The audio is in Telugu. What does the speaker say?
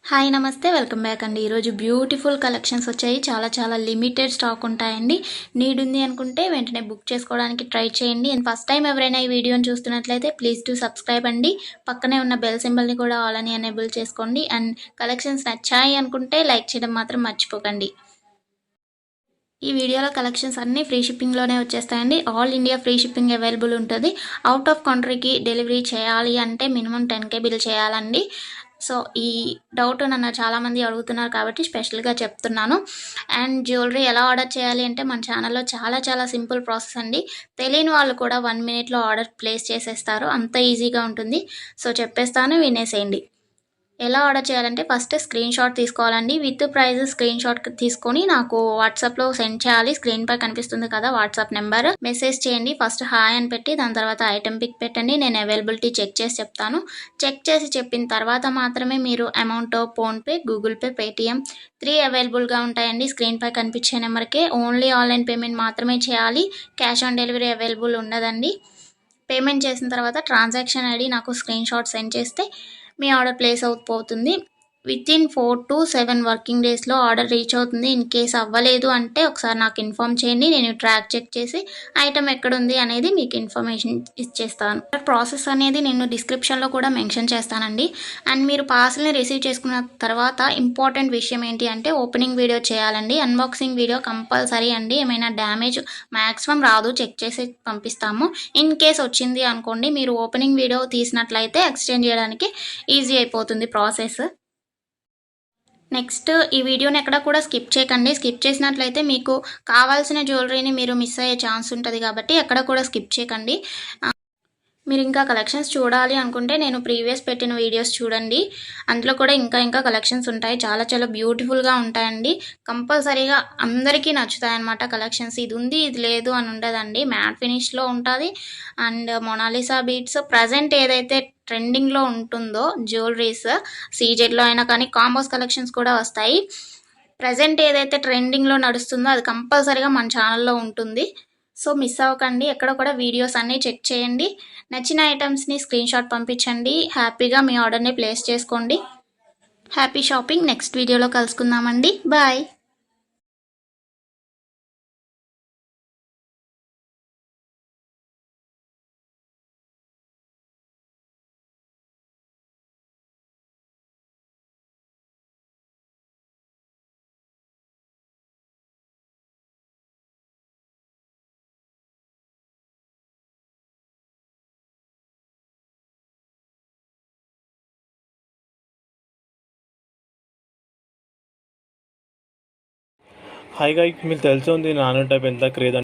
హాయ్ నమస్తే వెల్కమ్ బ్యాక్ అండి. ఈరోజు బ్యూటిఫుల్ కలెక్షన్స్ వచ్చాయి. చాలా లిమిటెడ్ స్టాక్ ఉంటాయండి. నీడ్ ఉంది అనుకుంటే వెంటనే బుక్ చేసుకోవడానికి ట్రై చేయండి. అండ్ ఫస్ట్ టైం ఎవరైనా ఈ వీడియోని చూస్తున్నట్లయితే ప్లీజ్ టు సబ్స్క్రైబ్ అండి. పక్కనే ఉన్న బెల్ సింబల్ని కూడా ఆల్ అని ఎనేబుల్ చేసుకోండి. అండ్ కలెక్షన్స్ నచ్చాయి అనుకుంటే లైక్ చేయడం మాత్రం మర్చిపోకండి. ఈ వీడియోలో కలెక్షన్స్ అన్నీ ఫ్రీ షిప్పింగ్లోనే వచ్చేస్తాయండి. All India free shipping available ఉంటుంది. అవుట్ ఆఫ్ కంట్రీకి డెలివరీ చేయాలి అంటే మినిమం 10K బిల్ చేయాలండి. సో ఈ డౌట్ నన్ను చాలామంది అడుగుతున్నారు కాబట్టి స్పెషల్గా చెప్తున్నాను. అండ్ జ్యువెలరీ ఎలా ఆర్డర్ చేయాలి అంటే మన ఛానల్లో చాలా సింపుల్ ప్రాసెస్ అండి. తెలియని వాళ్ళు కూడా 1 మినిట్లో ఆర్డర్ ప్లేస్ చేసేస్తారు. అంత ఈజీగా ఉంటుంది. సో చెప్పేస్తాను, వినేసేయండి. ఎలా ఆర్డర్ చేయాలంటే ఫస్ట్ స్క్రీన్ షాట్ తీసుకోవాలండి. విత్ ప్రైస్ స్క్రీన్ షాట్ తీసుకొని నాకు వాట్సాప్లో సెండ్ చేయాలి. స్క్రీన్ పై కనిపిస్తుంది కదా వాట్సాప్ నెంబర్, మెసేజ్ చేయండి. ఫస్ట్ హాయ్ అని పెట్టి దాని తర్వాత ఐటెం పిక్ పెట్టండి. నేను అవైలబిలిటీ చెక్ చేసి చెప్తాను. చెక్ చేసి చెప్పిన తర్వాత మాత్రమే మీరు amount PhonePe, Google pay, Paytm 3 అవైలబుల్గా ఉంటాయండి. స్క్రీన్ పై కనిపించే నెంబర్కే ఓన్లీ ఆన్లైన్ పేమెంట్ మాత్రమే చేయాలి. క్యాష్ ఆన్ డెలివరీ అవైలబుల్ ఉండదండి. పేమెంట్ చేసిన తర్వాత ట్రాన్సాక్షన్ ఐడి నాకు స్క్రీన్ షాట్ సెండ్ చేస్తే మీ ఆర్డర్ ప్లేస్ అవుతుంది. వితిన్ 4 to 7 వర్కింగ్ డేస్లో ఆర్డర్ రీచ్ అవుతుంది. ఇన్ కేస్ అవ్వలేదు అంటే ఒకసారి నాకు ఇన్ఫామ్ చేయండి. నేను ట్రాక్ చెక్ చేసి ఐటమ్ ఎక్కడుంది అనేది మీకు ఇన్ఫర్మేషన్ ఇచ్చేస్తాను. ప్రాసెస్ అనేది నేను డిస్క్రిప్షన్లో కూడా మెన్షన్ చేస్తానండి. అండ్ మీరు పార్సల్ని రిసీవ్ చేసుకున్న తర్వాత ఇంపార్టెంట్ విషయం ఏంటి అంటే ఓపెనింగ్ వీడియో చేయాలండి. అన్బాక్సింగ్ వీడియో కంపల్సరీ అండి. ఏమైనా డ్యామేజ్ మ్యాక్సిమం రాదు, చెక్ చేసి పంపిస్తాము. ఇన్ కేస్ వచ్చింది అనుకోండి, మీరు ఓపెనింగ్ వీడియో తీసినట్లయితే ఎక్స్చేంజ్ చేయడానికి ఈజీ అయిపోతుంది ప్రాసెస్. నెక్స్ట్ ఈ వీడియోని ఎక్కడ కూడా స్కిప్ చేయకండి. స్కిప్ చేసినట్లయితే మీకు కావాల్సిన జ్యువెలరీని మీరు మిస్ అయ్యే ఛాన్స్ ఉంటుంది కాబట్టి ఎక్కడ కూడా స్కిప్ చేయకండి. మీరు ఇంకా కలెక్షన్స్ చూడాలి అనుకుంటే నేను ప్రీవియస్ పెట్టిన వీడియోస్ చూడండి. అందులో కూడా ఇంకా కలెక్షన్స్ ఉంటాయి. చాలా బ్యూటిఫుల్గా ఉంటాయండి. కంపల్సరీగా అందరికీ నచ్చుతాయి అన్నమాట కలెక్షన్స్. ఇది ఉంది ఇది లేదు అని ఉండదండి. మ్యాట్ ఫినిష్లో ఉంటుంది. అండ్ మొనాలిసా బీట్స్ ప్రజెంట్ ఏదైతే ట్రెండింగ్లో ఉంటుందో జ్యువెలరీస్ సీజెడ్లో అయినా కానీ కాంబోస్ కలెక్షన్స్ కూడా వస్తాయి. ప్రజెంట్ ఏదైతే ట్రెండింగ్లో నడుస్తుందో అది కంపల్సరీగా మన ఛానల్లో ఉంటుంది. సో మిస్ అవ్వకండి. ఎక్కడ కూడా వీడియోస్ అన్నీ చెక్ చేయండి. నచ్చిన ఐటమ్స్ని స్క్రీన్ షాట్ పంపించండి. హ్యాపీగా మీ ఆర్డర్ని ప్లేస్ చేసుకోండి. Happy shopping. నెక్స్ట్ వీడియోలో కలుసుకుందామండి. బాయ్. హాయిగా మీకు తెలిసి ఉంది నానో టైప్ ఎంత క్రేజ్